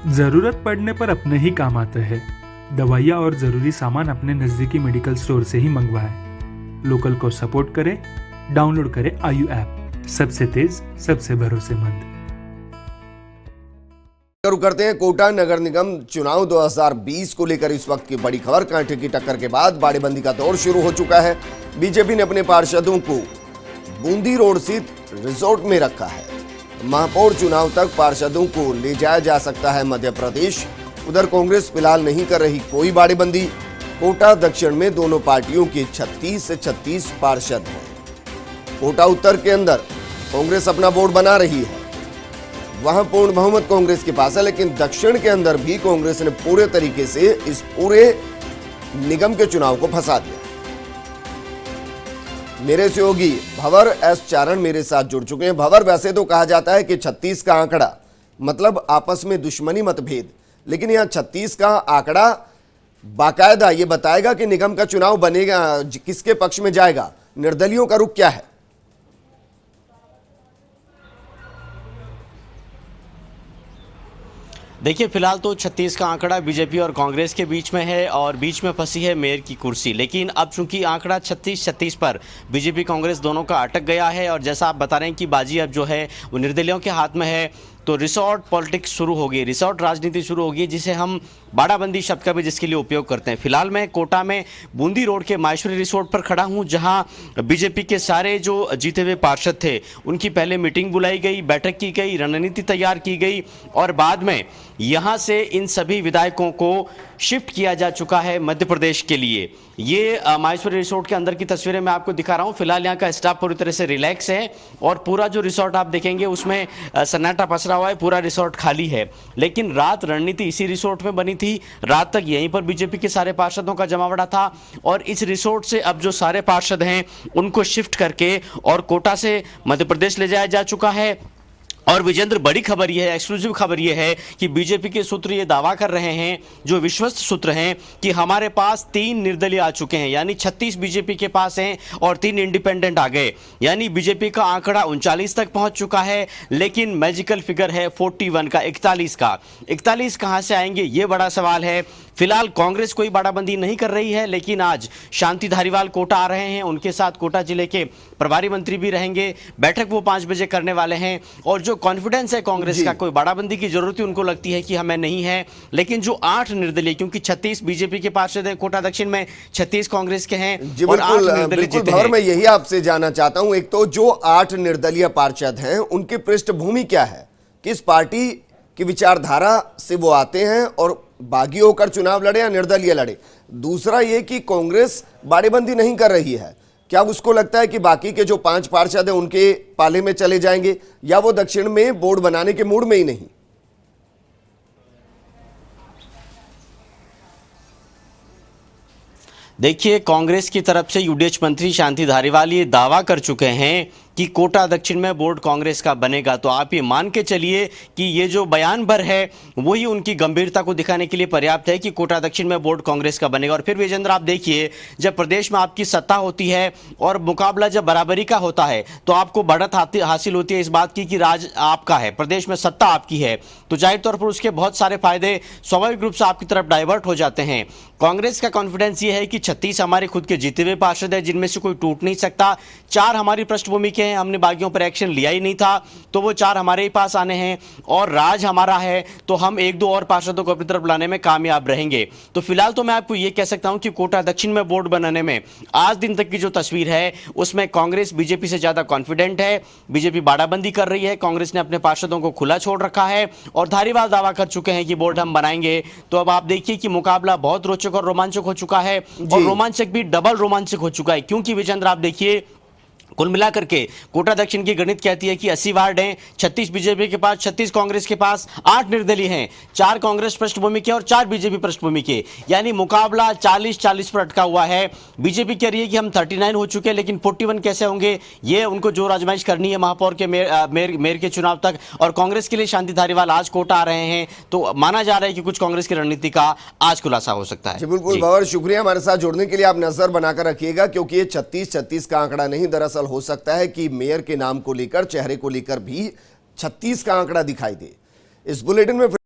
जरूरत पड़ने पर अपने ही काम आते हैं। दवाइयाँ और जरूरी सामान अपने नजदीकी मेडिकल स्टोर से ही मंगवाएं। लोकल को सपोर्ट करें। डाउनलोड करें आयु ऐप। सबसे तेज, सबसे भरोसेमंद। शुरू करते हैं कोटा नगर निगम चुनाव 2020 को लेकर इस वक्त की बड़ी खबर। कांटे की टक्कर के बाद बाड़ेबंदी का दौर शुरू हो चुका है। बीजेपी ने अपने पार्षदों को बूंदी रोड स्थित रिजॉर्ट में रखा है। महापौर चुनाव तक पार्षदों को ले जाया जा सकता है मध्य प्रदेश। उधर कांग्रेस फिलहाल नहीं कर रही कोई बाड़ेबंदी। कोटा दक्षिण में दोनों पार्टियों के 36 से 36 पार्षद हैं। कोटा उत्तर के अंदर कांग्रेस अपना बोर्ड बना रही है, वहां पूर्ण बहुमत कांग्रेस के पास है, लेकिन दक्षिण के अंदर भी कांग्रेस ने पूरे तरीके से इस पूरे निगम के चुनाव को फंसा दिया। मेरे सहयोगी भंवर एस चारण मेरे साथ जुड़ चुके हैं। भंवर, वैसे तो कहा जाता है कि 36 का आंकड़ा मतलब आपस में दुश्मनी मतभेद, लेकिन यहां 36 का आंकड़ा बाकायदा ये बताएगा कि निगम का चुनाव बनेगा, किसके पक्ष में जाएगा, निर्दलियों का रुख क्या है? देखिए, फिलहाल तो 36 का आंकड़ा बीजेपी और कांग्रेस के बीच में है और बीच में फंसी है मेयर की कुर्सी। लेकिन अब चूंकि आंकड़ा 36-36 पर बीजेपी कांग्रेस दोनों का अटक गया है और जैसा आप बता रहे हैं कि बाजी अब जो है वो निर्दलियों के हाथ में है, तो रिसोर्ट पॉलिटिक्स शुरू हो गई, रिसोर्ट राजनीति शुरू हो गई, जिसे हम बाड़ाबंदी शब्द का भी जिसके लिए उपयोग करते हैं। फिलहाल मैं कोटा में बूंदी रोड के माहेश्वरी रिसोर्ट पर खड़ा हूं, जहां बीजेपी के सारे जो जीते हुए पार्षद थे उनकी पहले मीटिंग बुलाई गई, बैठक की गई, रणनीति तैयार की गई और बाद में यहां से इन सभी विधायकों को शिफ्ट किया जा चुका है मध्य प्रदेश के लिए। ये माहेश्वरी रिसोर्ट के अंदर की तस्वीरें मैं आपको दिखा रहा हूं। फिलहाल यहाँ का स्टाफ पूरी तरह से रिलैक्स है और पूरा जो रिसोर्ट आप देखेंगे उसमें सन्नाटा पसरा हुआ है, पूरा रिसोर्ट खाली है। लेकिन रात रणनीति इसी रिसोर्ट में बनी थी। रात तक यहीं पर बीजेपी के सारे पार्षदों का जमावड़ा था और इस रिसोर्ट से अब जो सारे पार्षद हैं उनको शिफ्ट करके और कोटा से मध्य प्रदेश ले जाया जा चुका है। और विजेंद्र, बड़ी खबर यह है, एक्सक्लूसिव खबर यह है कि बीजेपी के सूत्र ये दावा कर रहे हैं, जो विश्वस्त सूत्र हैं, कि हमारे पास 3 निर्दलीय आ चुके हैं, यानी 36 बीजेपी के पास हैं और 3 इंडिपेंडेंट आ गए। यानी बीजेपी का आंकड़ा 39 तक पहुंच चुका है, लेकिन मैजिकल फिगर है 41 का, 41 का। 41 कहां से आएंगे, ये बड़ा सवाल है। फिलहाल कांग्रेस कोई बाड़ाबंदी नहीं कर रही है, लेकिन आज शांति धारीवाल कोटा आ रहे हैं, उनके साथ कोटा जिले के प्रभारी मंत्री भी रहेंगे। बैठक वो 5 बजे करने वाले हैं और जो कॉन्फिडेंस है कांग्रेस का, कोई बाड़ाबंदी की जरूरत ही उनको लगती है कि हमें नहीं है। लेकिन जो 8 निर्दलीय, क्योंकि 36 बीजेपी के पार्षद है, कोटा दक्षिण में 36 कांग्रेस के हैं और 8 निर्दलीय जीते हैं। मैं यही आपसे जानना चाहता हूं, एक तो जो 8 निर्दलीय पार्षद हैं उनकी पृष्ठभूमि क्या है, किस पार्टी की विचारधारा से वो आते हैं और बागी होकर चुनाव लड़े या निर्दलीय लड़े? दूसरा ये कि कांग्रेस बाड़ेबंदी नहीं कर रही है, क्या उसको लगता है कि बाकी के जो 5 पार्षद हैं उनके पाले में चले जाएंगे, या वो दक्षिण में बोर्ड बनाने के मूड में ही नहीं? देखिए, कांग्रेस की तरफ से यूडीएच मंत्री शांति धारीवाल ये दावा कर चुके हैं कि कोटा दक्षिण में बोर्ड कांग्रेस का बनेगा। तो आप ये मान के चलिए कि ये जो बयान भर है वही उनकी गंभीरता को दिखाने के लिए पर्याप्त है कि कोटा दक्षिण में बोर्ड कांग्रेस का बनेगा। और फिर विजेंद्र, आप देखिए, जब प्रदेश में आपकी सत्ता होती है और मुकाबला जब बराबरी का होता है तो आपको बढ़त हासिल होती है इस बात की कि राज आपका है, प्रदेश में सत्ता आपकी है, तो जाहिर तौर पर उसके बहुत सारे फायदे स्वाभाविक रूप से आपकी तरफ डाइवर्ट हो जाते हैं। कांग्रेस का कॉन्फिडेंस ये है कि 36 हमारे खुद के जीते हुए पार्षद है, जिनमें से कोई टूट नहीं सकता। 4 हमारी पृष्ठभूमि के हैं, हमने बागियों पर एक्शन लिया ही नहीं था, तो वो 4 हमारे ही पास आने हैं और राज हमारा है, तो हम 1-2 और पार्षदों को अपनी तरफ लाने में कामयाब रहेंगे। तो फिलहाल तो मैं आपको ये कह सकता हूं कि कोटा दक्षिण में बोर्ड बनाने में आज दिन तक की जो तस्वीर है उसमें कांग्रेस बीजेपी से ज्यादा कॉन्फिडेंट है। बीजेपी बाड़ाबंदी कर रही है, कांग्रेस ने अपने पार्षदों को खुला छोड़ रखा है और धारीवाल दावा कर चुके हैं कि बोर्ड हम बनाएंगे। तो अब आप देखिए कि मुकाबला बहुत रोचक और रोमांचक हो चुका है और रोमांचक भी डबल रोमांचक हो चुका है, क्योंकि विजेंद्र, आप देखिए, कुल मिलाकर के कोटा दक्षिण की गणित कहती है कि 80 वार्ड हैं, 36 बीजेपी के पास, 36 कांग्रेस के पास, 8 निर्दलीय हैं, 4 कांग्रेस पृष्ठभूमि के और 4 बीजेपी पृष्ठभूमि के, यानी मुकाबला 40-40 पर अटका हुआ है। बीजेपी कह रही है कि हम 39 हो चुके हैं, लेकिन 41 कैसे होंगे, ये उनको जोर आजमाइश करनी है महापौर के मेयर के चुनाव तक। और कांग्रेस के लिए शांति धारीवाल आज कोटा आ रहे हैं, तो माना जा रहा है कि कुछ कांग्रेस की रणनीति का आज खुलासा हो सकता है। बिल्कुल भंवर, शुक्रिया हमारे साथ जुड़ने के लिए। आप नजर बनाकर रखिएगा, क्योंकि ये 36 का आंकड़ा नहीं, दरअसल हो सकता है कि मेयर के नाम को लेकर, चेहरे को लेकर भी 36 का आंकड़ा दिखाई दे। इस बुलेटिन में